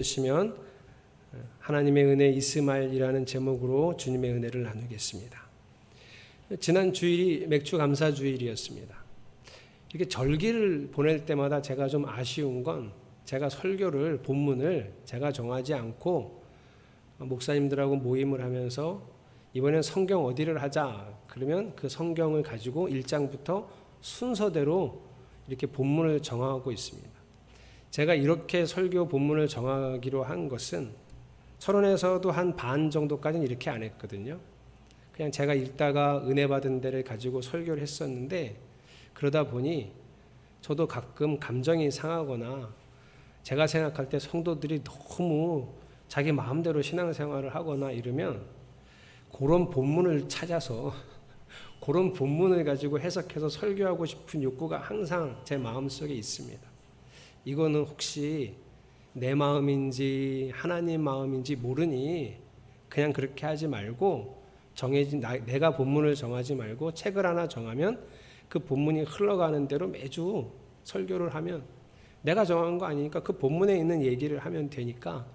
주시면 하나님의 은혜 이스마엘이라는 제목으로 주님의 은혜를 나누겠습니다. 지난 주일이 맥주 감사 주일이었습니다. 이렇게 절기를 보낼 때마다 제가 좀 아쉬운 건 제가 설교를 본문을 제가 정하지 않고 목사님들하고 모임을 하면서 이번엔 성경 어디를 하자 그러면 그 성경을 가지고 1장부터 순서대로 이렇게 본문을 정하고 있습니다. 제가 이렇게 설교 본문을 정하기로 한 것은 서론에서도 한 반 정도까지는 이렇게 안 했거든요. 그냥 제가 읽다가 은혜 받은 데를 가지고 설교를 했었는데 그러다 보니 저도 가끔 감정이 상하거나 제가 생각할 때 성도들이 너무 자기 마음대로 신앙생활을 하거나 이러면 그런 본문을 찾아서 그런 본문을 가지고 해석해서 설교하고 싶은 욕구가 항상 제 마음속에 있습니다. 이거는 혹시 내 마음인지 하나님 마음인지 모르니 그냥 그렇게 하지 말고 내가 본문을 정하지 말고 책을 하나 정하면 그 본문이 흘러가는 대로 매주 설교를 하면 내가 정한 거 아니니까 그 본문에 있는 얘기를 하면 되니까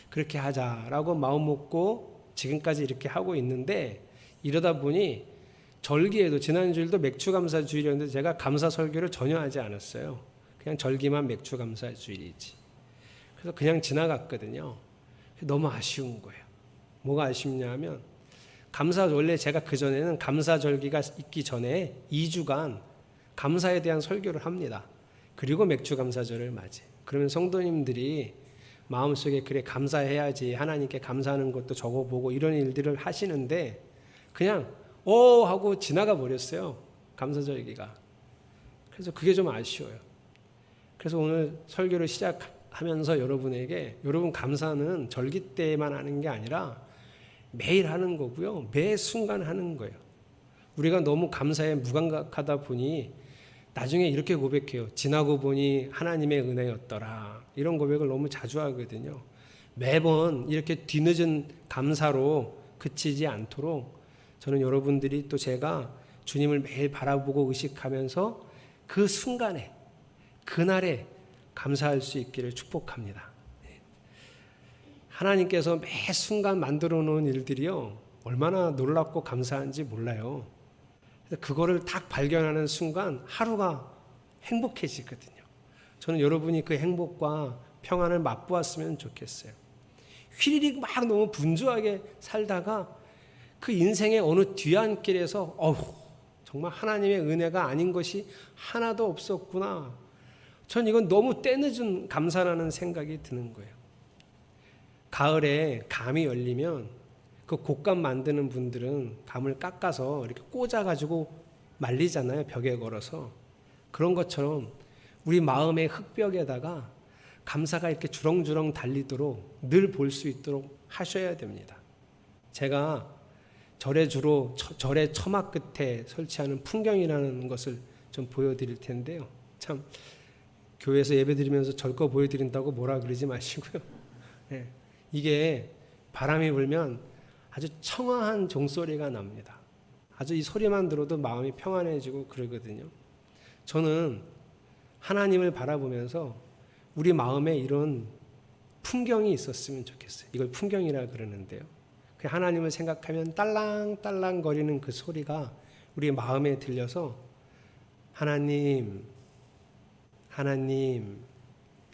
그렇게 하자라고 마음 먹고 지금까지 이렇게 하고 있는데 이러다 보니 절기에도 지난주일도 맥주 감사 주일이었는데 제가 감사 설교를 전혀 하지 않았어요. 그냥 절기만 맥주 감사 주일이지. 그래서 그냥 지나갔거든요. 너무 아쉬운 거예요. 뭐가 아쉽냐 하면 원래 제가 그전에는 감사 절기가 있기 전에 2주간 감사에 대한 설교를 합니다. 그리고 맥주 감사절을 맞이해요. 그러면 성도님들이 마음속에 그래 감사해야지 하나님께 감사하는 것도 적어보고 이런 일들을 하시는데 그냥 하고 지나가 버렸어요. 감사절기가. 그래서 그게 좀 아쉬워요. 그래서 오늘 설교를 시작하면서 여러분 감사는 절기 때만 하는 게 아니라 매일 하는 거고요. 매 순간 하는 거예요. 우리가 너무 감사에 무감각하다 보니 나중에 이렇게 고백해요. 지나고 보니 하나님의 은혜였더라. 이런 고백을 너무 자주 하거든요. 매번 이렇게 뒤늦은 감사로 그치지 않도록 저는 여러분들이 또 제가 주님을 매일 바라보고 의식하면서 그 순간에 그날에 감사할 수 있기를 축복합니다. 하나님께서 매 순간 만들어 놓은 일들이요 얼마나 놀랍고 감사한지 몰라요. 그거를 딱 발견하는 순간 하루가 행복해지거든요. 저는 여러분이 그 행복과 평안을 맛보았으면 좋겠어요. 휘리릭 막 너무 분주하게 살다가 그 인생의 어느 뒤안길에서 정말 하나님의 은혜가 아닌 것이 하나도 없었구나. 전 이건 너무 때늦은 감사라는 생각이 드는 거예요. 가을에 감이 열리면 그 곶감 만드는 분들은 감을 깎아서 이렇게 꽂아가지고 말리잖아요. 벽에 걸어서. 그런 것처럼 우리 마음의 흙벽에다가 감사가 이렇게 주렁주렁 달리도록 늘 볼 수 있도록 하셔야 됩니다. 제가 절의 처막 끝에 설치하는 풍경이라는 것을 좀 보여드릴 텐데요. 참 교회에서 예배드리면서 절거 보여드린다고 뭐라 그러지 마시고요. 네, 이게 바람이 불면 아주 청아한 종소리가 납니다. 아주 이 소리만 들어도 마음이 평안해지고 그러거든요. 저는 하나님을 바라보면서 우리 마음에 이런 풍경이 있었으면 좋겠어요. 이걸 풍경이라 그러는데요. 그 하나님을 생각하면 딸랑딸랑 거리는 그 소리가 우리 마음에 들려서 하나님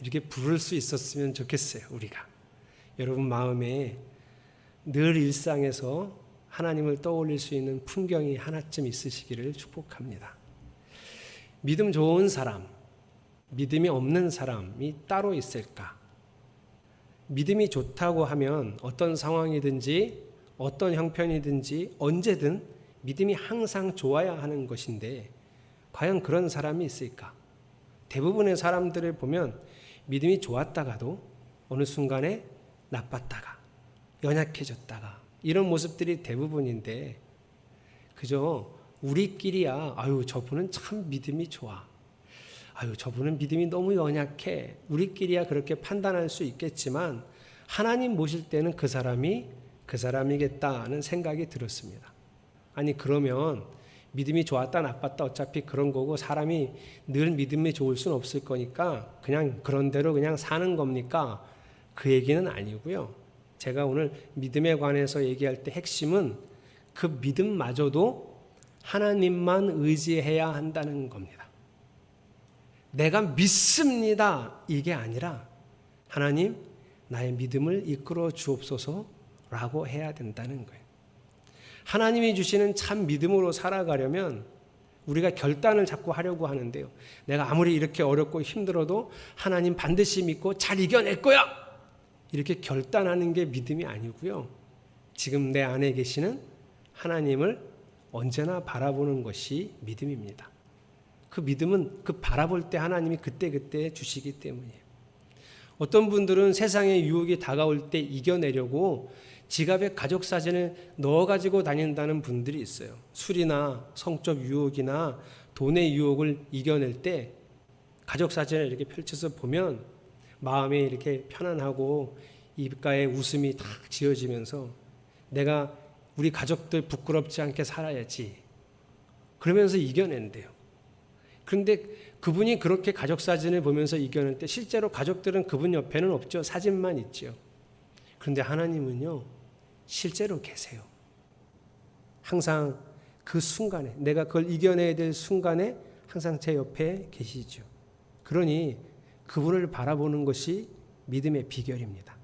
이렇게 부를 수 있었으면 좋겠어요. 우리가 여러분 마음에 늘 일상에서 하나님을 떠올릴 수 있는 풍경이 하나쯤 있으시기를 축복합니다. 믿음 좋은 사람, 믿음이 없는 사람이 따로 있을까? 믿음이 좋다고 하면 어떤 상황이든지 어떤 형편이든지 언제든 믿음이 항상 좋아야 하는 것인데 과연 그런 사람이 있을까? 대부분의 사람들을 보면 믿음이 좋았다가도 어느 순간에 나빴다가 연약해졌다가 이런 모습들이 대부분인데 그저 우리끼리야 저분은 참 믿음이 좋아. 저분은 믿음이 너무 연약해. 우리끼리야 그렇게 판단할 수 있겠지만 하나님 모실 때는 그 사람이겠다는 생각이 들었습니다. 아니 그러면 믿음이 좋았다 나빴다 어차피 그런 거고 사람이 늘 믿음이 좋을 수는 없을 거니까 그냥 그런 대로 그냥 사는 겁니까? 그 얘기는 아니고요. 제가 오늘 믿음에 관해서 얘기할 때 핵심은 그 믿음마저도 하나님만 의지해야 한다는 겁니다. 내가 믿습니다 이게 아니라 하나님 나의 믿음을 이끌어 주옵소서라고 해야 된다는 거예요. 하나님이 주시는 참 믿음으로 살아가려면 우리가 결단을 자꾸 하려고 하는데요. 내가 아무리 이렇게 어렵고 힘들어도 하나님 반드시 믿고 잘 이겨낼 거야! 이렇게 결단하는 게 믿음이 아니고요. 지금 내 안에 계시는 하나님을 언제나 바라보는 것이 믿음입니다. 그 믿음은 그 바라볼 때 하나님이 그때그때 주시기 때문이에요. 어떤 분들은 세상의 유혹이 다가올 때 이겨내려고 지갑에 가족 사진을 넣어가지고 다닌다는 분들이 있어요. 술이나 성적 유혹이나 돈의 유혹을 이겨낼 때 가족 사진을 이렇게 펼쳐서 보면 마음이 이렇게 편안하고 입가에 웃음이 탁 지어지면서 내가 우리 가족들 부끄럽지 않게 살아야지 그러면서 이겨낸대요. 그런데 그분이 그렇게 가족 사진을 보면서 이겨낼 때 실제로 가족들은 그분 옆에는 없죠. 사진만 있죠. 그런데 하나님은요, 실제로 계세요. 항상 그 순간에, 내가 그걸 이겨내야 될 순간에 항상 제 옆에 계시죠. 그러니 그분을 바라보는 것이 믿음의 비결입니다.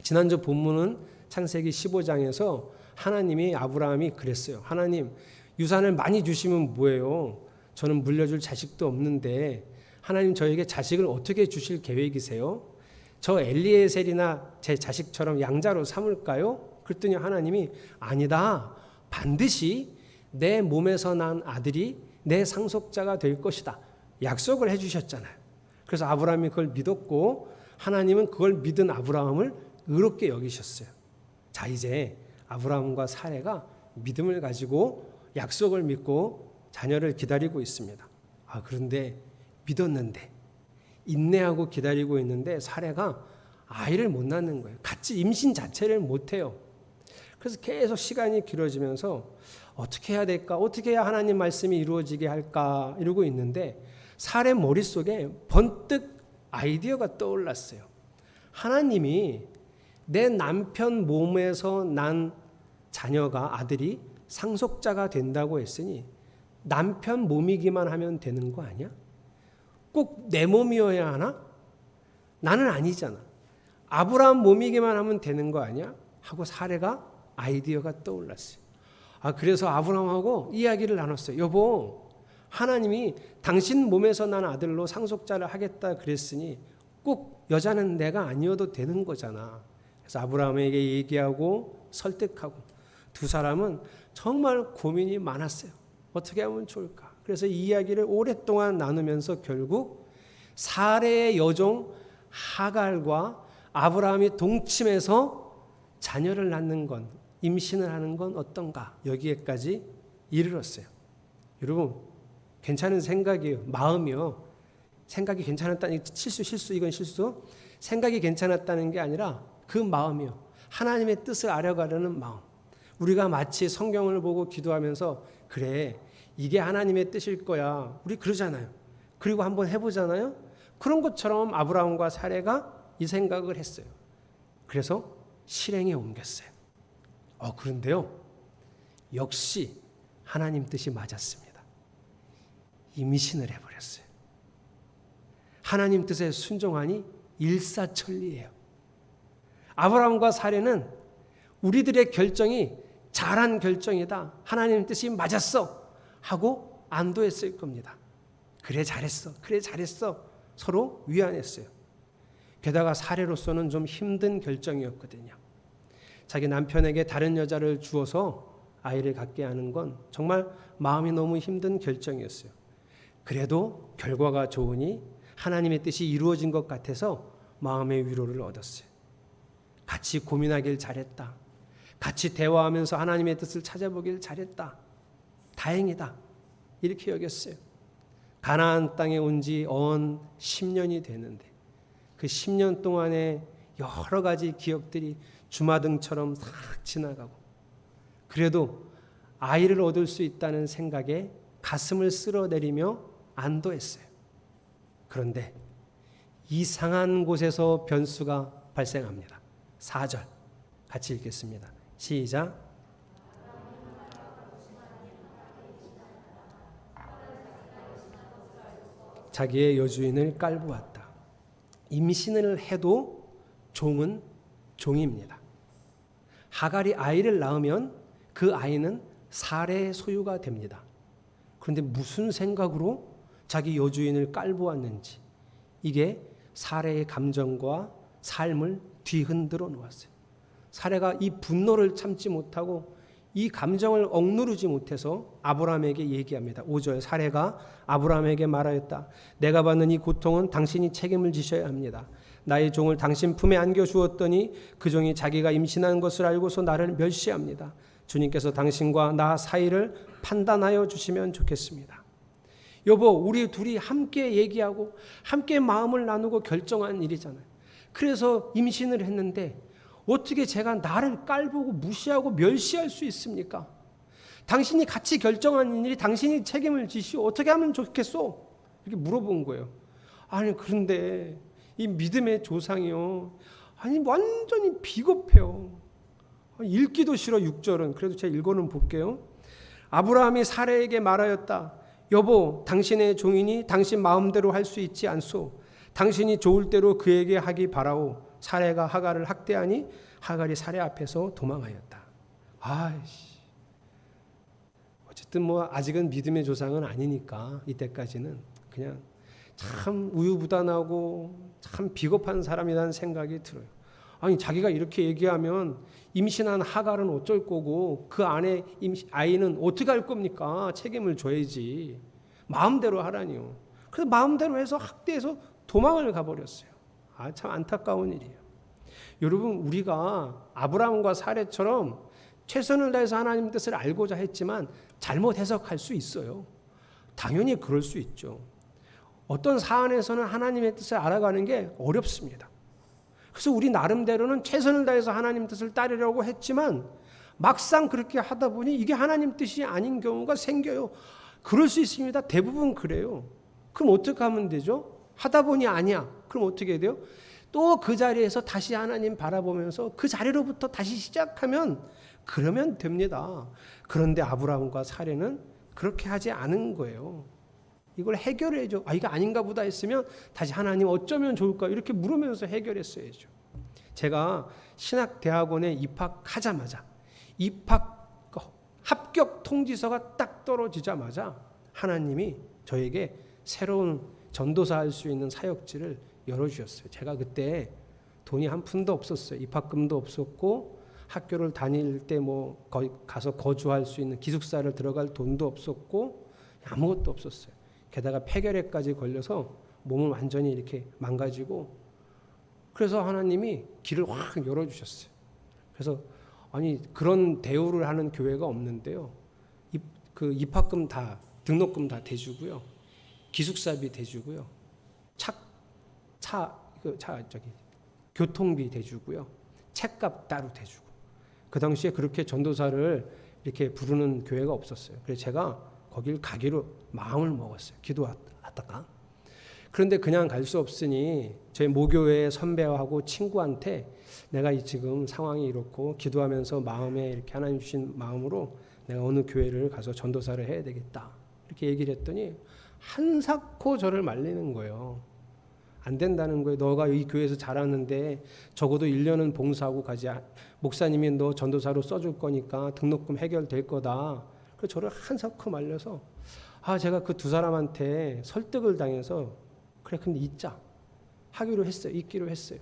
지난주 본문은 창세기 15장에서 하나님이 아브라함이 그랬어요. 하나님, 유산을 많이 주시면 뭐예요? 저는 물려줄 자식도 없는데 하나님 저에게 자식을 어떻게 주실 계획이세요? 저 엘리에셀이나 제 자식처럼 양자로 삼을까요? 그랬더니 하나님이 아니다. 반드시 내 몸에서 난 아들이 내 상속자가 될 것이다. 약속을 해주셨잖아요. 그래서 아브라함이 그걸 믿었고 하나님은 그걸 믿은 아브라함을 의롭게 여기셨어요. 자, 이제 아브라함과 사레가 믿음을 가지고 약속을 믿고 자녀를 기다리고 있습니다. 그런데 믿었는데 인내하고 기다리고 있는데 사레가 아이를 못 낳는 거예요. 같이 임신 자체를 못 해요. 그래서 계속 시간이 길어지면서 어떻게 해야 될까? 어떻게 해야 하나님 말씀이 이루어지게 할까? 이러고 있는데 사레 머릿속에 번뜩 아이디어가 떠올랐어요. 하나님이 내 남편 몸에서 난 자녀가 아들이 상속자가 된다고 했으니 남편 몸이기만 하면 되는 거 아니야? 꼭 내 몸이어야 하나? 나는 아니잖아. 아브라함 몸이기만 하면 되는 거 아니야? 하고 사레가 아이디어가 떠올랐어요. 그래서 아브라함하고 이야기를 나눴어요. 여보, 하나님이 당신 몸에서 난 아들로 상속자를 하겠다 그랬으니 꼭 여자는 내가 아니어도 되는 거잖아. 그래서 아브라함에게 얘기하고 설득하고 두 사람은 정말 고민이 많았어요. 어떻게 하면 좋을까? 그래서 이 이야기를 오랫동안 나누면서 결국 사레의 여종 하갈과 아브라함이 동침해서 자녀를 낳는 건, 임신을 하는 건 어떤가? 여기에까지 이르렀어요. 여러분, 괜찮은 생각이에요. 마음이요. 생각이 괜찮았다는 실수 이건 실수. 생각이 괜찮았다는 게 아니라 그 마음이요. 하나님의 뜻을 알아가려는 마음. 우리가 마치 성경을 보고 기도하면서 그래, 이게 하나님의 뜻일 거야. 우리 그러잖아요. 그리고 한번 해보잖아요. 그런 것처럼 아브라함과 사레가 이 생각을 했어요. 그래서 실행에 옮겼어요. 그런데요, 역시 하나님 뜻이 맞았습니다. 임신을 해버렸어요. 하나님 뜻에 순종하니 일사천리예요. 아브라함과 사레는 우리들의 결정이 잘한 결정이다. 하나님 뜻이 맞았어. 하고 안도했을 겁니다. 그래 잘했어. 그래 잘했어. 서로 위안했어요. 게다가 사례로서는 좀 힘든 결정이었거든요. 자기 남편에게 다른 여자를 주어서 아이를 갖게 하는 건 정말 마음이 너무 힘든 결정이었어요. 그래도 결과가 좋으니 하나님의 뜻이 이루어진 것 같아서 마음의 위로를 얻었어요. 같이 고민하길 잘했다. 같이 대화하면서 하나님의 뜻을 찾아보길 잘했다. 다행이다. 이렇게 여겼어요. 가나안 땅에 온 지 언 10년이 되는데 그 10년 동안에 여러 가지 기억들이 주마등처럼 싹 지나가고 그래도 아이를 얻을 수 있다는 생각에 가슴을 쓸어내리며 안도했어요. 그런데 이상한 곳에서 변수가 발생합니다. 4절 같이 읽겠습니다. 시작. 자기의 여주인을 깔보았다. 임신을 해도 종은 종입니다. 하갈이 아이를 낳으면 그 아이는 사레의 소유가 됩니다. 그런데 무슨 생각으로 자기 여주인을 깔보았는지 이게 사레의 감정과 삶을 뒤흔들어 놓았어요. 사레가 이 분노를 참지 못하고 이 감정을 억누르지 못해서 아브라함에게 얘기합니다. 5절 사레가 아브라함에게 말하였다. 내가 받는 이 고통은 당신이 책임을 지셔야 합니다. 나의 종을 당신 품에 안겨 주었더니 그 종이 자기가 임신한 것을 알고서 나를 멸시합니다. 주님께서 당신과 나 사이를 판단하여 주시면 좋겠습니다. 여보, 우리 둘이 함께 얘기하고 함께 마음을 나누고 결정한 일이잖아요. 그래서 임신을 했는데 어떻게 제가 나를 깔보고 무시하고 멸시할 수 있습니까? 당신이 같이 결정한 일이 당신이 책임을 지시오. 어떻게 하면 좋겠소? 이렇게 물어본 거예요. 아니 그런데 이 믿음의 조상이요. 아니 완전히 비겁해요. 읽기도 싫어 6절은. 그래도 제가 읽어는 볼게요. 아브라함이 사레에게 말하였다. 여보, 당신의 종이니 당신 마음대로 할 수 있지 않소. 당신이 좋을 대로 그에게 하기 바라오. 사레가 하갈을 학대하니 하갈이 사레 앞에서 도망하였다. 아이씨. 어쨌든 뭐 아직은 믿음의 조상은 아니니까 이때까지는 그냥 참 우유부단하고 참 비겁한 사람이라는 생각이 들어요. 아니 자기가 이렇게 얘기하면 임신한 하갈은 어쩔 거고 그 안에 아이는 어떻게 할 겁니까? 책임을 져야지. 마음대로 하라니요. 그래서 마음대로 해서 학대해서 도망을 가버렸어요. 참 안타까운 일이에요. 여러분 우리가 아브라함과 사레처럼 최선을 다해서 하나님 뜻을 알고자 했지만 잘못 해석할 수 있어요. 당연히 그럴 수 있죠. 어떤 사안에서는 하나님의 뜻을 알아가는 게 어렵습니다. 그래서 우리 나름대로는 최선을 다해서 하나님 뜻을 따르려고 했지만 막상 그렇게 하다 보니 이게 하나님 뜻이 아닌 경우가 생겨요. 그럴 수 있습니다. 대부분 그래요. 그럼 어떻게 하면 되죠? 하다 보니 아니야. 그럼 어떻게 돼요? 또 그 자리에서 다시 하나님 바라보면서 그 자리로부터 다시 시작하면 그러면 됩니다. 그런데 아브라함과 사레는 그렇게 하지 않은 거예요. 이걸 해결해줘. 이거 아닌가 보다 했으면 다시 하나님 어쩌면 좋을까 이렇게 물으면서 해결했어야죠. 제가 신학대학원에 입학하자마자 합격 통지서가 딱 떨어지자마자 하나님이 저에게 새로운 전도사 할 수 있는 사역지를 열어주셨어요. 제가 그때 돈이 한 푼도 없었어요. 입학금도 없었고 학교를 다닐 때 뭐 거기 가서 거주할 수 있는 기숙사를 들어갈 돈도 없었고 아무것도 없었어요. 게다가 폐결핵까지 걸려서 몸을 완전히 이렇게 망가지고 그래서 하나님이 길을 확 열어주셨어요. 그래서 아니 그런 대우를 하는 교회가 없는데요. 그 입학금 다 등록금 다 대주고요. 기숙사비 대주고요. 교통비 대주고요. 책값 따로 대주고. 그 당시에 그렇게 전도사를 이렇게 부르는 교회가 없었어요. 그래서 제가 거길 가기로 마음을 먹었어요. 기도하다가. 그런데 그냥 갈 수 없으니 저희 모교회 선배하고 친구한테 내가 지금 상황이 이렇고 기도하면서 마음에 이렇게 하나님 주신 마음으로 내가 어느 교회를 가서 전도사를 해야 되겠다. 이렇게 얘기를 했더니 한사코 저를 말리는 거예요. 안 된다는 거예요. 너가 이 교회에서 자랐는데 적어도 1년은 봉사하고 가지. 목사님이 너 전도사로 써줄 거니까 등록금 해결될 거다. 그래서 저를 한사코 말려서 제가 그 두 사람한테 설득을 당해서 그래 근데 있자 하기로 했어요. 있기로 했어요.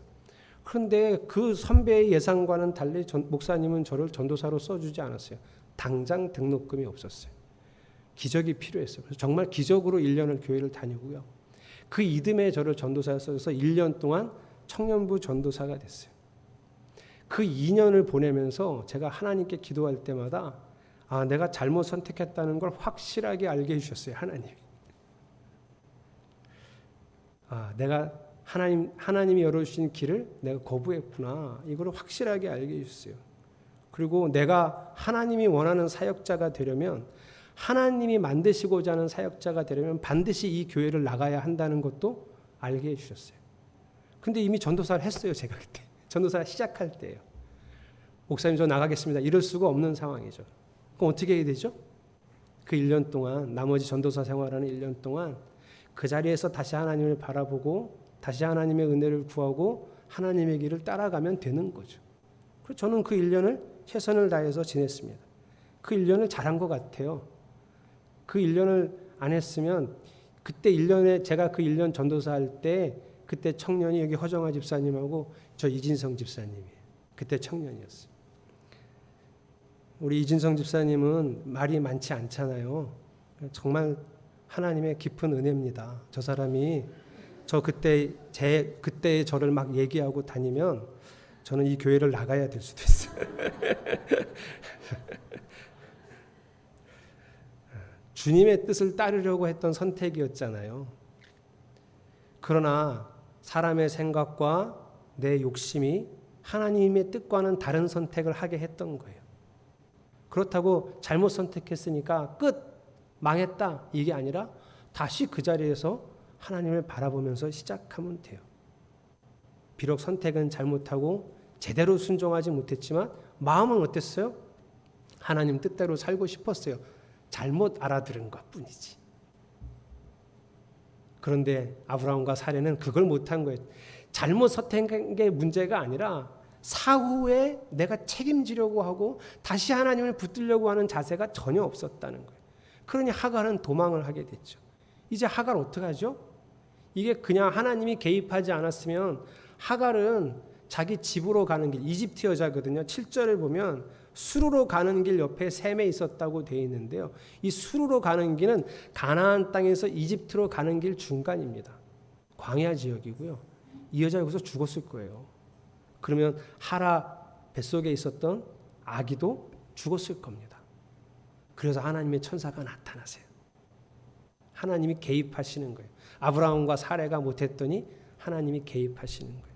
그런데 그 선배의 예상과는 달리 목사님은 저를 전도사로 써주지 않았어요. 당장 등록금이 없었어요. 기적이 필요했어요. 그래서 정말 기적으로 1년을 교회를 다니고요. 그 이듬해 저를 전도사에 써서 1년 동안 청년부 전도사가 됐어요. 그 2년을 보내면서 제가 하나님께 기도할 때마다 내가 잘못 선택했다는 걸 확실하게 알게 해주셨어요. 하나님이. 내가 하나님이 열어주신 길을 내가 거부했구나. 이걸 확실하게 알게 해주셨어요. 그리고 내가 하나님이 원하는 사역자가 되려면 하나님이 만드시고자 하는 사역자가 되려면 반드시 이 교회를 나가야 한다는 것도 알게 해주셨어요. 근데 이미 전도사를 했어요. 제가 그때 전도사 시작할 때예요. 목사님 저 나가겠습니다. 이럴 수가 없는 상황이죠. 그럼 어떻게 해야 되죠? 그 1년 동안 나머지 전도사 생활하는 1년 동안 그 자리에서 다시 하나님을 바라보고 다시 하나님의 은혜를 구하고 하나님의 길을 따라가면 되는 거죠. 그래서 저는 그 1년을 최선을 다해서 지냈습니다. 그 1년을 잘한 것 같아요. 그 1년을 안 했으면 그때 1년에 제가 그 1년 전도사 할 때 그때 청년이 여기 허정아 집사님하고 저 이진성 집사님이에요. 그때 청년이었어요. 우리 이진성 집사님은 말이 많지 않잖아요. 정말 하나님의 깊은 은혜입니다. 저 사람이 저 그때 그때의 저를 막 얘기하고 다니면 저는 이 교회를 나가야 될 수도 있어요. 주님의 뜻을 따르려고 했던 선택이었잖아요. 그러나 사람의 생각과 내 욕심이 하나님의 뜻과는 다른 선택을 하게 했던 거예요. 그렇다고 잘못 선택했으니까 끝 망했다 이게 아니라 다시 그 자리에서 하나님을 바라보면서 시작하면 돼요. 비록 선택은 잘못하고 제대로 순종하지 못했지만 마음은 어땠어요? 하나님 뜻대로 살고 싶었어요. 잘못 알아들은 것뿐이지. 그런데 아브라함과 사례는 그걸 못한 거예요. 잘못 선택한 게 문제가 아니라 사후에 내가 책임지려고 하고 다시 하나님을 붙들려고 하는 자세가 전혀 없었다는 거예요. 그러니 하갈은 도망을 하게 됐죠. 이제 하갈 어떡하죠? 이게 그냥 하나님이 개입하지 않았으면 하갈은 자기 집으로 가는 길, 이집트 여자거든요. 7절을 보면 수르로 가는 길 옆에 셈에 있었다고 되어 있는데요. 이 수르로 가는 길은 가나안 땅에서 이집트로 가는 길 중간입니다. 광야 지역이고요. 이 여자가 여기서 죽었을 거예요. 그러면 하라 뱃속에 있었던 아기도 죽었을 겁니다. 그래서 하나님의 천사가 나타나세요. 하나님이 개입하시는 거예요. 아브라함과 사레가 못했더니 하나님이 개입하시는 거예요.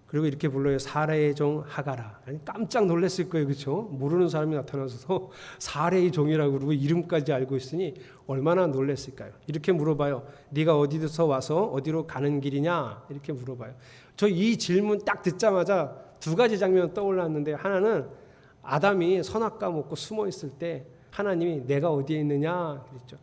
그리고 이렇게 불러요. 사레의 종 하가라. 깜짝 놀랐을 거예요. 그렇죠? 모르는 사람이 나타나서 사레의 종이라고 그러고 이름까지 알고 있으니 얼마나 놀랐을까요? 이렇게 물어봐요. 네가 어디서 와서 어디로 가는 길이냐? 이렇게 물어봐요. 저 이 질문 딱 듣자마자 두 가지 장면 떠올랐는데 하나는 아담이 선악과 먹고 숨어 있을 때 하나님이 내가 어디에 있느냐 그랬죠.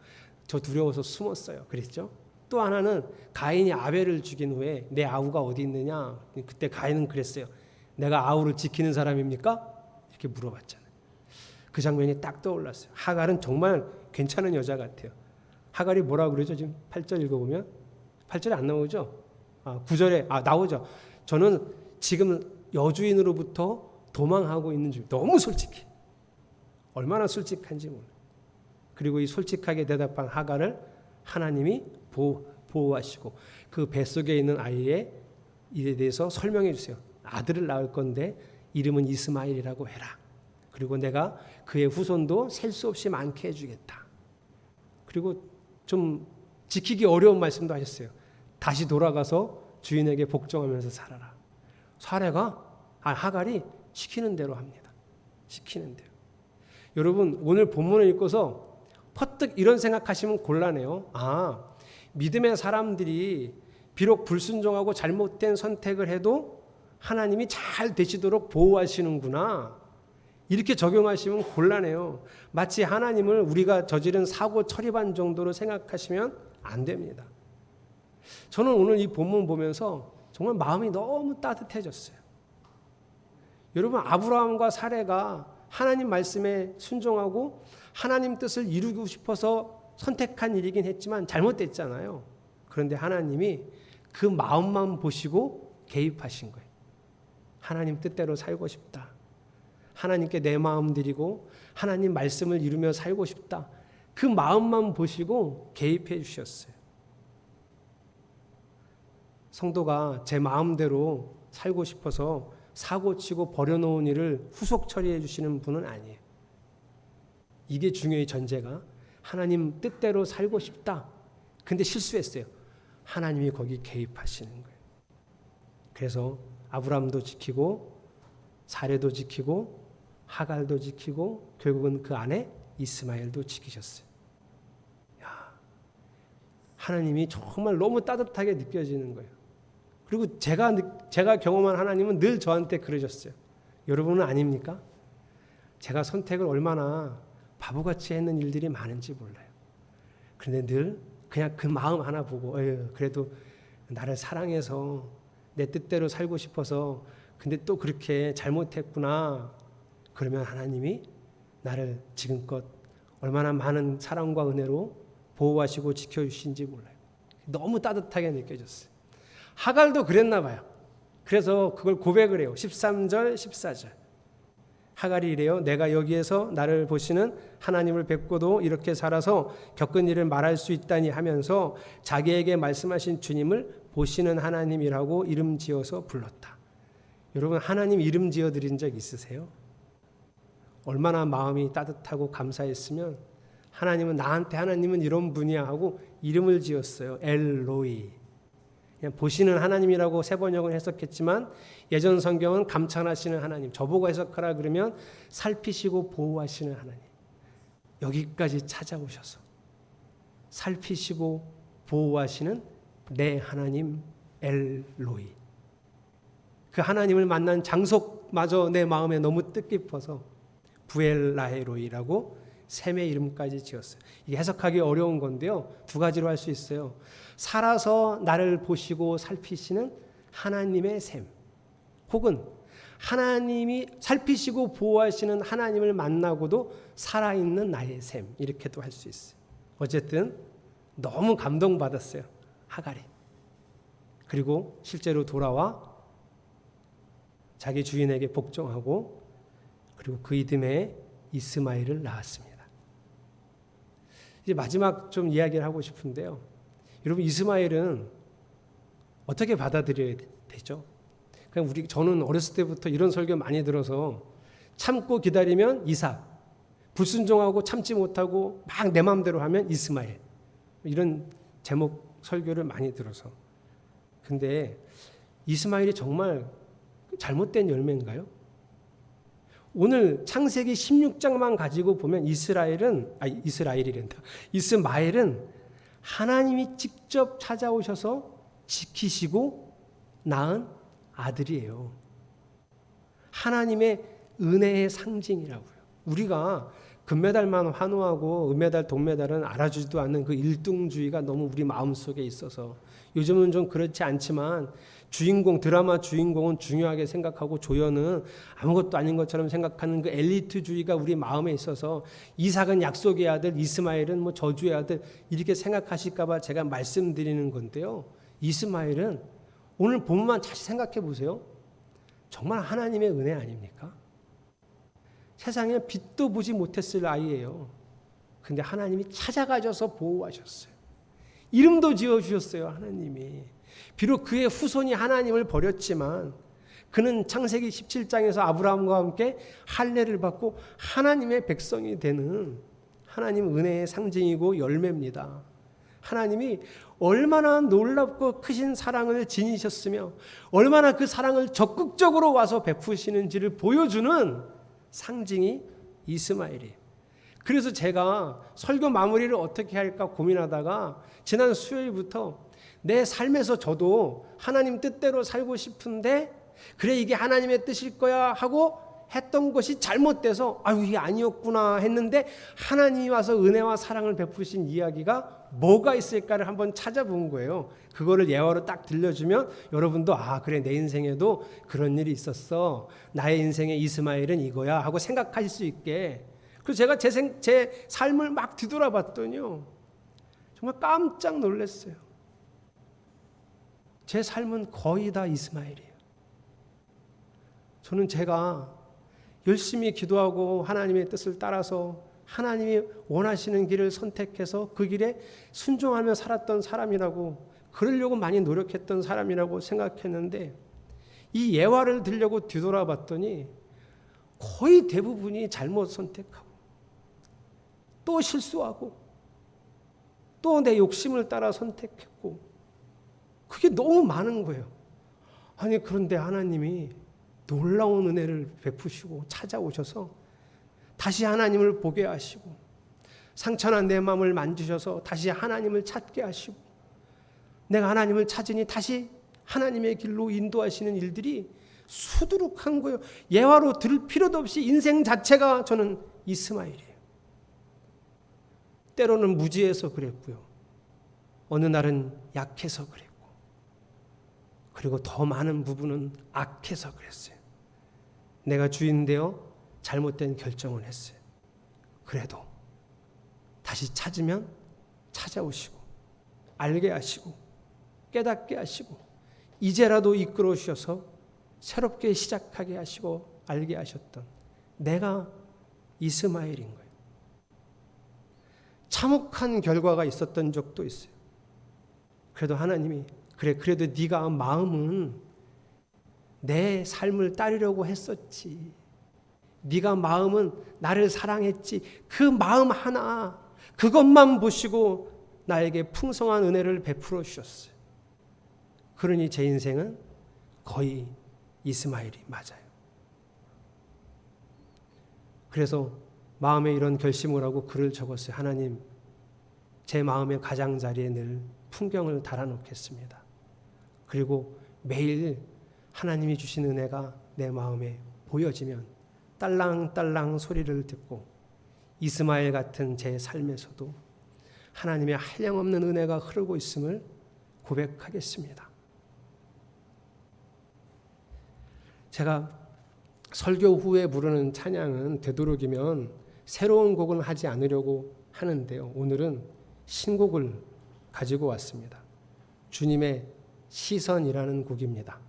저 두려워서 숨었어요. 그랬죠. 또 하나는 가인이 아벨을 죽인 후에 내 아우가 어디 있느냐. 그때 가인은 그랬어요. 내가 아우를 지키는 사람입니까? 이렇게 물어봤잖아요. 그 장면이 딱 떠올랐어요. 하갈은 정말 괜찮은 여자 같아요. 하갈이 뭐라고 그러죠? 지금 8절 읽어보면 8절에 안 나오죠? 9절에 나오죠. 저는 지금 여주인으로부터 도망하고 있는 중. 너무 솔직해. 얼마나 솔직한지 몰라요. 그리고 이 솔직하게 대답한 하갈을 하나님이 보호하시고 그 뱃속에 있는 아이의 일에 대해서 설명해 주세요. 아들을 낳을 건데 이름은 이스마엘이라고 해라. 그리고 내가 그의 후손도 셀 수 없이 많게 해주겠다. 그리고 좀 지키기 어려운 말씀도 하셨어요. 다시 돌아가서 주인에게 복종하면서 살아라. 하갈이 시키는 대로 합니다. 시키는 대로. 여러분 오늘 본문을 읽고서 퍼뜩 이런 생각하시면 곤란해요. 믿음의 사람들이 비록 불순종하고 잘못된 선택을 해도 하나님이 잘 되시도록 보호하시는구나. 이렇게 적용하시면 곤란해요. 마치 하나님을 우리가 저지른 사고 처리반 정도로 생각하시면 안 됩니다. 저는 오늘 이 본문 보면서 정말 마음이 너무 따뜻해졌어요. 여러분 아브라함과 사레가 하나님 말씀에 순종하고 하나님 뜻을 이루고 싶어서 선택한 일이긴 했지만 잘못됐잖아요. 그런데 하나님이 그 마음만 보시고 개입하신 거예요. 하나님 뜻대로 살고 싶다. 하나님께 내 마음 드리고 하나님 말씀을 이루며 살고 싶다. 그 마음만 보시고 개입해 주셨어요. 성도가 제 마음대로 살고 싶어서 사고치고 버려놓은 일을 후속 처리해 주시는 분은 아니에요. 이게 중요해. 전제가 하나님 뜻대로 살고 싶다. 근데 실수했어요. 하나님이 거기 개입하시는 거예요. 그래서 아브라함도 지키고 사레도 지키고 하갈도 지키고 결국은 그 안에 이스마엘도 지키셨어요. 하나님이 정말 너무 따뜻하게 느껴지는 거예요. 그리고 제가 경험한 하나님은 늘 저한테 그러셨어요. 여러분은 아닙니까? 제가 선택을 얼마나 바보같이 했는 일들이 많은지 몰라요. 그런데 늘 그냥 그 마음 하나 보고 그래도 나를 사랑해서 내 뜻대로 살고 싶어서 근데 또 그렇게 잘못했구나. 그러면 하나님이 나를 지금껏 얼마나 많은 사랑과 은혜로 보호하시고 지켜주신지 몰라요. 너무 따뜻하게 느껴졌어요. 하갈도 그랬나 봐요. 그래서 그걸 고백을 해요. 13절 14절 하갈이 이래요. 내가 여기에서 나를 보시는 하나님을 뵙고도 이렇게 살아서 겪은 일을 말할 수 있다니 하면서 자기에게 말씀하신 주님을 보시는 하나님이라고 이름 지어서 불렀다. 여러분 하나님 이름 지어드린 적 있으세요? 얼마나 마음이 따뜻하고 감사했으면 하나님은 이런 분이야 하고 이름을 지었어요. 엘로이. 그냥 보시는 하나님이라고 세 번역은 해석했지만 예전 성경은 감찰하시는 하나님, 저보고 해석하라 그러면 살피시고 보호하시는 하나님. 여기까지 찾아오셔서 살피시고 보호하시는 내 하나님 엘로이. 그 하나님을 만난 장소마저 내 마음에 너무 뜻깊어서 부엘라헤로이라고 셈의 이름까지 지었어요. 이게 해석하기 어려운 건데요. 두 가지로 할 수 있어요. 살아서 나를 보시고 살피시는 하나님의 셈, 혹은 하나님이 살피시고 보호하시는 하나님을 만나고도 살아있는 나의 셈, 이렇게도 할 수 있어요. 어쨌든 너무 감동받았어요. 하갈이. 그리고 실제로 돌아와 자기 주인에게 복종하고 그리고 그 이듬해 이스마엘을 낳았습니다. 이제 마지막 좀 이야기를 하고 싶은데요. 여러분 이스마엘은 어떻게 받아들여야 되죠? 그냥 저는 어렸을 때부터 이런 설교 많이 들어서 참고 기다리면 이삭, 불순종하고 참지 못하고 막 내 마음대로 하면 이스마엘, 이런 제목 설교를 많이 들어서. 근데 이스마엘이 정말 잘못된 열매인가요? 오늘 창세기 16장만 가지고 보면 이스마엘은 하나님이 직접 찾아오셔서 지키시고 낳은 아들이에요. 하나님의 은혜의 상징이라고요. 우리가 금메달만 환호하고 은메달, 동메달은 알아주지도 않는 그 일등주의가 너무 우리 마음속에 있어서 요즘은 좀 그렇지 않지만 드라마 주인공은 중요하게 생각하고 조연은 아무것도 아닌 것처럼 생각하는 그 엘리트주의가 우리 마음에 있어서 이삭은 약속의 아들, 이스마엘은 뭐 저주의 아들 이렇게 생각하실까 봐 제가 말씀드리는 건데요. 이스마엘은 오늘 본문만 다시 생각해 보세요. 정말 하나님의 은혜 아닙니까? 세상에 빛도 보지 못했을 아이예요. 근데 하나님이 찾아가셔서 보호하셨어요. 이름도 지어주셨어요. 하나님이. 비록 그의 후손이 하나님을 버렸지만 그는 창세기 17장에서 아브라함과 함께 할례를 받고 하나님의 백성이 되는 하나님 은혜의 상징이고 열매입니다. 하나님이 얼마나 놀랍고 크신 사랑을 지니셨으며 얼마나 그 사랑을 적극적으로 와서 베푸시는지를 보여주는 상징이 이스마엘이에요. 그래서 제가 설교 마무리를 어떻게 할까 고민하다가 지난 수요일부터 내 삶에서 저도 하나님 뜻대로 살고 싶은데 그래 이게 하나님의 뜻일 거야 하고 했던 것이 잘못돼서 이게 아니었구나 했는데 하나님이 와서 은혜와 사랑을 베푸신 이야기가 뭐가 있을까를 한번 찾아본 거예요. 그거를 예화로 딱 들려주면 여러분도 그래 내 인생에도 그런 일이 있었어. 나의 인생의 이스마엘은 이거야 하고 생각하실 수 있게. 그래서 제가 제 삶을 막 뒤돌아봤더니요. 정말 깜짝 놀랐어요. 제 삶은 거의 다 이스마엘이에요. 저는 제가 열심히 기도하고 하나님의 뜻을 따라서 하나님이 원하시는 길을 선택해서 그 길에 순종하며 살았던 사람이라고, 그러려고 많이 노력했던 사람이라고 생각했는데 이 예화를 들려고 뒤돌아봤더니 거의 대부분이 잘못 선택하고 또 실수하고 또 내 욕심을 따라 선택했고 그게 너무 많은 거예요. 아니 그런데 하나님이 놀라운 은혜를 베푸시고 찾아오셔서 다시 하나님을 보게 하시고 상처난 내 마음을 만지셔서 다시 하나님을 찾게 하시고 내가 하나님을 찾으니 다시 하나님의 길로 인도하시는 일들이 수두룩한 거예요. 예화로 들을 필요도 없이 인생 자체가 저는 이스마엘이에요. 때로는 무지해서 그랬고요. 어느 날은 약해서 그랬고, 그리고 더 많은 부분은 악해서 그랬어요. 내가 주인되어 잘못된 결정을 했어요. 그래도 다시 찾으면 찾아오시고, 알게 하시고, 깨닫게 하시고, 이제라도 이끌어 주셔서 새롭게 시작하게 하시고 알게 하셨던 내가 이스마엘인 거예요. 참혹한 결과가 있었던 적도 있어요. 그래도 하나님이 그래도 네가 마음은 내 삶을 따르려고 했었지. 네가 마음은 나를 사랑했지. 그 마음 하나, 그것만 보시고 나에게 풍성한 은혜를 베풀어 주셨어요. 그러니 제 인생은 거의 이스마엘이 맞아요. 그래서 마음에 이런 결심을 하고 글을 적었어요. 하나님, 제 마음의 가장자리에 늘 풍경을 달아놓겠습니다. 그리고 매일 하나님이 주신 은혜가 내 마음에 보여지면 딸랑딸랑 소리를 듣고 이스마엘 같은 제 삶에서도 하나님의 한량없는 은혜가 흐르고 있음을 고백하겠습니다. 제가 설교 후에 부르는 찬양은 되도록이면 새로운 곡은 하지 않으려고 하는데요. 오늘은 신곡을 가지고 왔습니다. 주님의 시선이라는 곡입니다.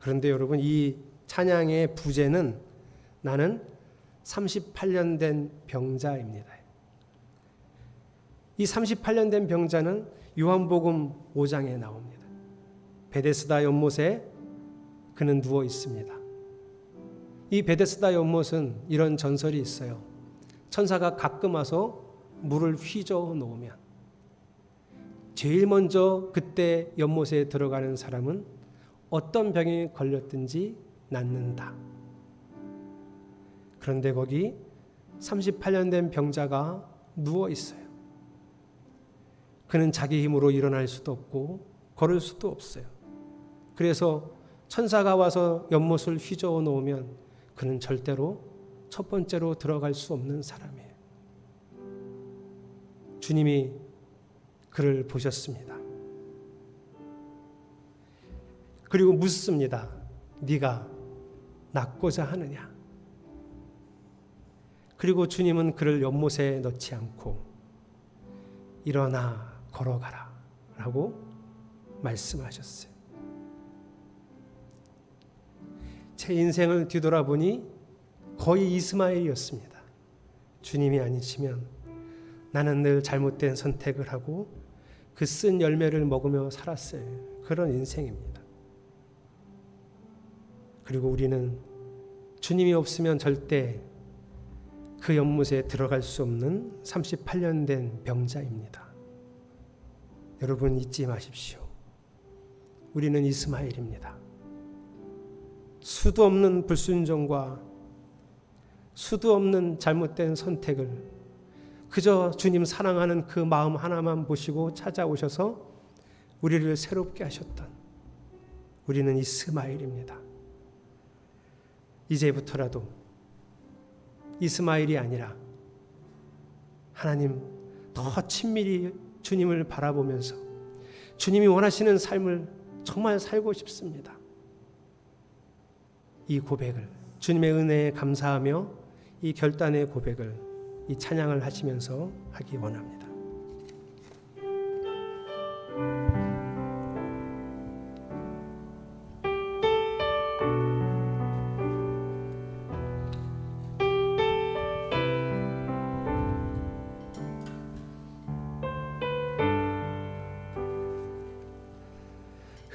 그런데 여러분, 이 찬양의 부제는 나는 38년 된 병자입니다. 이 38년 된 병자는 요한복음 5장에 나옵니다. 베데스다 연못에 그는 누워 있습니다. 이 베데스다 연못은 이런 전설이 있어요. 천사가 가끔 와서 물을 휘저어 놓으면 제일 먼저 그때 연못에 들어가는 사람은 어떤 병이 걸렸든지 낫는다. 그런데 거기 38년 된 병자가 누워 있어요. 그는 자기 힘으로 일어날 수도 없고 걸을 수도 없어요. 그래서 천사가 와서 연못을 휘저어 놓으면 그는 절대로 첫 번째로 들어갈 수 없는 사람이에요. 주님이 그를 보셨습니다. 그리고 묻습니다. 네가 낫고자 하느냐? 그리고 주님은 그를 연못에 넣지 않고 일어나 걸어가라 라고 말씀하셨어요. 제 인생을 뒤돌아보니 거의 이스마엘이었습니다. 주님이 아니시면 나는 늘 잘못된 선택을 하고 그 쓴 열매를 먹으며 살았어요. 그런 인생입니다. 그리고 우리는 주님이 없으면 절대 그 연못에 들어갈 수 없는 38년 된 병자입니다. 여러분 잊지 마십시오. 우리는 이스마엘입니다. 수도 없는 불순종과 수도 없는 잘못된 선택을 그저 주님 사랑하는 그 마음 하나만 보시고 찾아오셔서 우리를 새롭게 하셨던 우리는 이스마엘입니다. 이제부터라도 이스마엘이 아니라 하나님 더 친밀히 주님을 바라보면서 주님이 원하시는 삶을 정말 살고 싶습니다. 이 고백을 주님의 은혜에 감사하며 이 결단의 고백을 이 찬양을 하시면서 하기 원합니다.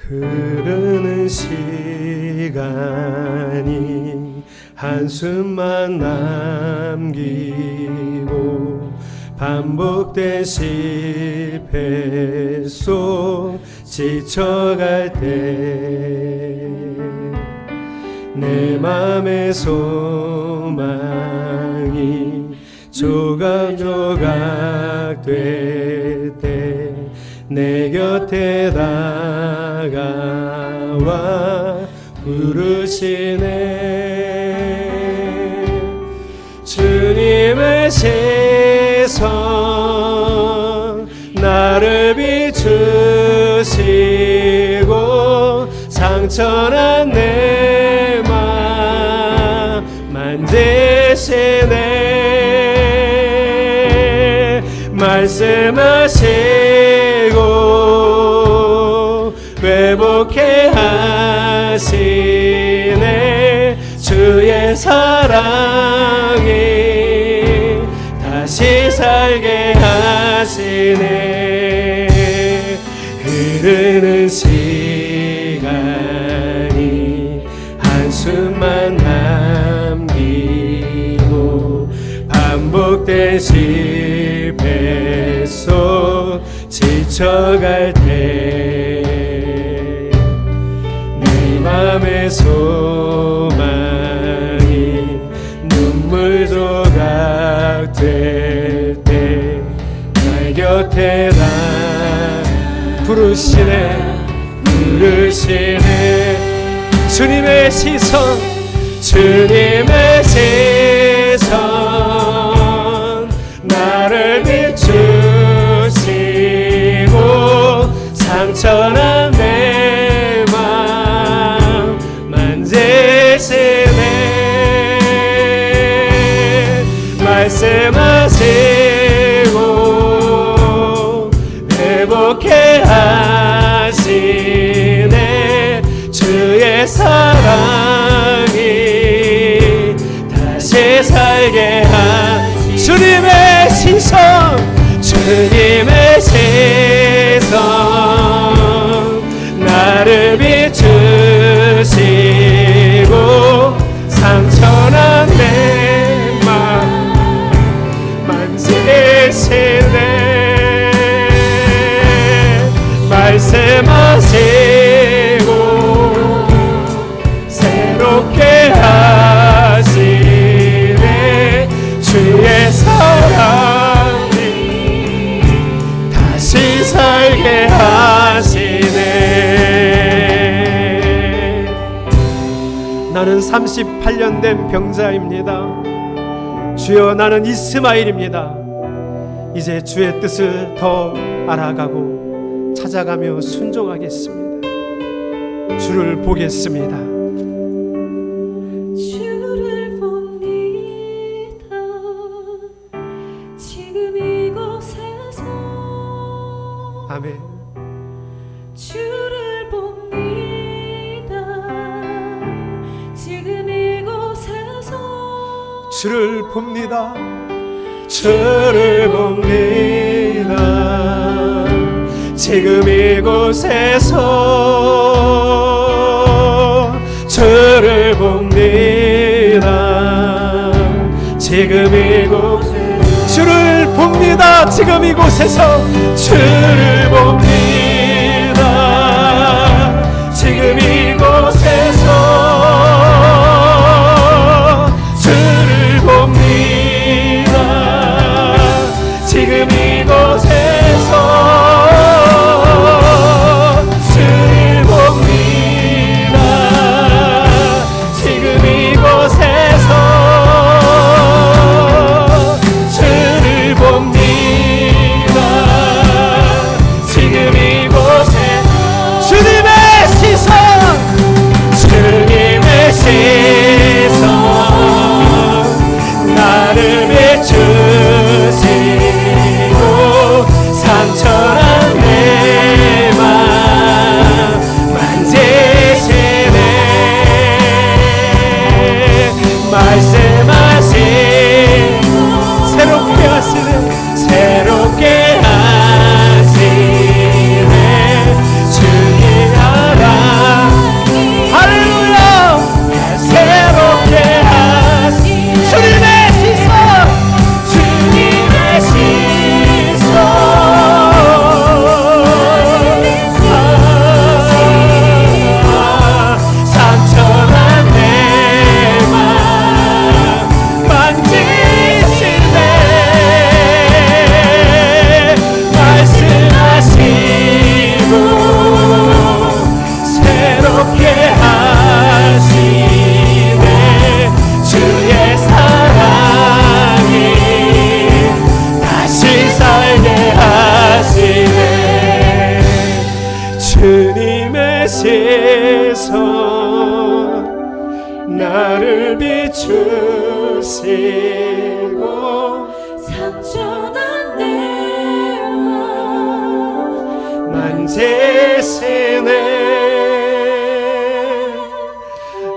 흐르는 시간이 한숨만 남기고 반복된 실패 속 지쳐갈 때 내 맘의 소망이 조각조각 될 때 내 곁에 다가 주와 부르시네. 주님의 시선 나를 비추시고 상처난 내 맘 만지시네. 말씀하시고 회복해 하시네. 주의 사랑이 다시 살게 하시네. 흐르는 시간이 한숨만 남기고 반복된 실패 속 지쳐갈 때 내 맘의 소망이 눈물 조각 될 때 날 곁에 다 부르시네. 주님의 시선 주님의 시선 나를 비추시고 상처난 내 맘 만지시네. 말씀하시고 회복해 하시네. 주의 사랑이 다시 살게 하시네. 주님의 시선 주님의 시선 나를 비추시고 상처난 내 맘 만지시네. 말씀하시고 새롭게 하시네. 주의 사랑이 다시 살게 하시네. 나는 38년 된 병자입니다. 주여 나는 이스마엘입니다. 이제 주의 뜻을 더 알아가고 찾아가며 순종하겠습니다. 주를 보겠습니다. 주를 봅니다. 지금 이곳에서 아멘. 주를 봅니다. 지금 이곳에서 주를 봅니다. 주를 봅니다. 지금 이곳에서 주를 봅니다. 지금 이곳에서 주를 봅니다. 지금 이곳에서 주를 봅니다. 지금 이곳에서 주를 봅니다. 지금 이곳에서 주를 봅니다. 지금 이곳에서 주를 봅니다. 지금 나를 비추시고 상처난 내 맘 만지시네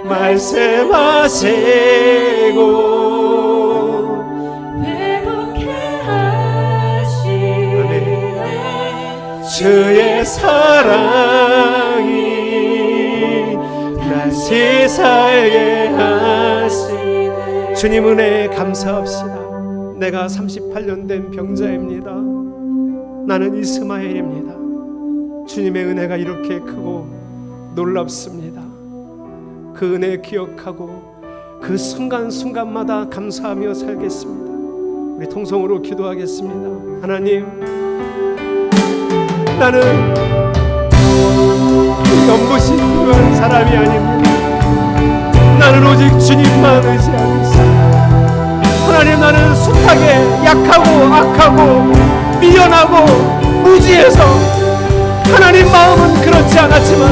말씀하시고 회복해 하시네 주의 사랑이 다시 살게 하시네. 주님 은혜에 감사합시다. 내가 38년 된 병자입니다. 나는 이스마엘입니다. 주님의 은혜가 이렇게 크고 놀랍습니다. 그 은혜 기억하고 그 순간순간마다 감사하며 살겠습니다. 우리 통성으로 기도하겠습니다. 하나님, 나는 연못이 필요한 사람이 아닙니다. 나는 오직 주님만 의지하겠습니다. 하나님, 나는 숱하게 약하고 악하고 미련하고 무지해서 하나님 마음은 그렇지 않았지만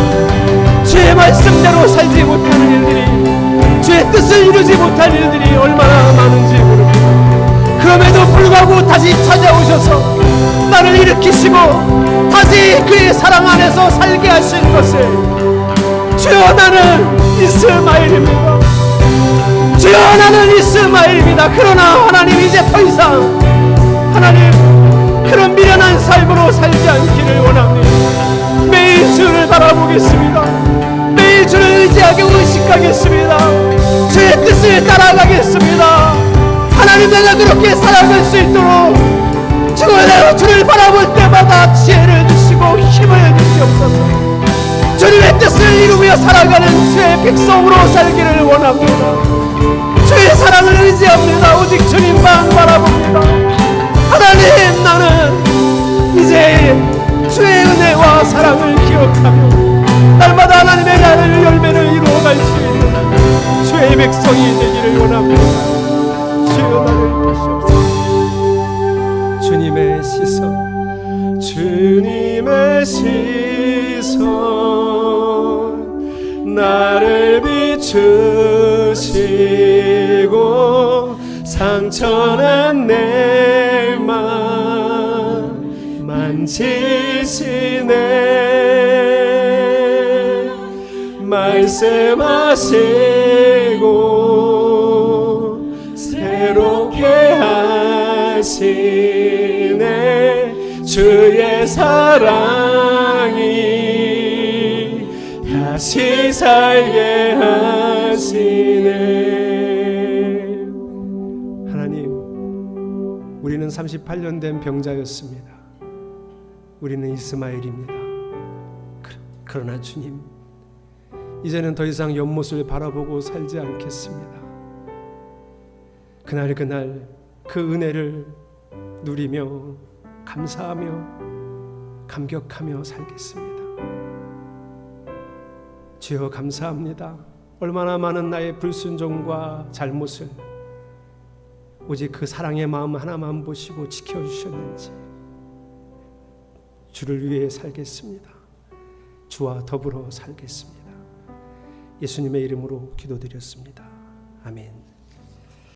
주의 말씀대로 살지 못하는 일들이, 주의 뜻을 이루지 못할 일들이 얼마나 많은지 모릅니다. 그럼에도 불구하고 다시 찾아오셔서 나를 일으키시고 다시 그의 사랑 안에서 살게 하신 것을, 주여 나는 이스마엘입니다. 주여 나는 이스마엘입니다. 그러나 하나님, 이제 더 이상 하나님 그런 미련한 삶으로 살지 않기를 원합니다. 매일 주를 바라보겠습니다. 매일 주를 의지하게 의식하겠습니다. 주의 뜻을 따라가겠습니다. 하나님, 내가 그렇게 살아갈 수 있도록 주를 바라볼 때마다 지혜를 주시고 힘을 주시옵소서. 주님의 뜻을 이루며 살아가는 주의 백성으로 살기를 원합니다. 주의 사랑을 의지합니다. 오직 주님만 바라봅니다. 하나님, 나는 이제 주의 은혜와 사랑을 기억하며 날마다 하나님의 나를 열매를 이루어갈 수 있는 주의 백성이 되기를 원합니다. 주여 나를 비추옵소서. 주님의 시선, 주님의 시선 나를 비추시고 상처난 내 맘 만지시네 말씀하시고 새롭게 하시네 주의 사랑이 다시 살게 하시네. 하나님, 우리는 38년 된 병자였습니다. 우리는 이스마엘입니다. 그러나 주님, 이제는 더 이상 연못을 바라보고 살지 않겠습니다. 그날 그 은혜를 누리며 감사하며 감격하며 살겠습니다. 주여 감사합니다. 얼마나 많은 나의 불순종과 잘못을 오직 그 사랑의 마음 하나만 보시고 지켜주셨는지. 주를 위해 살겠습니다. 주와 더불어 살겠습니다. 예수님의 이름으로 기도드렸습니다. 아멘.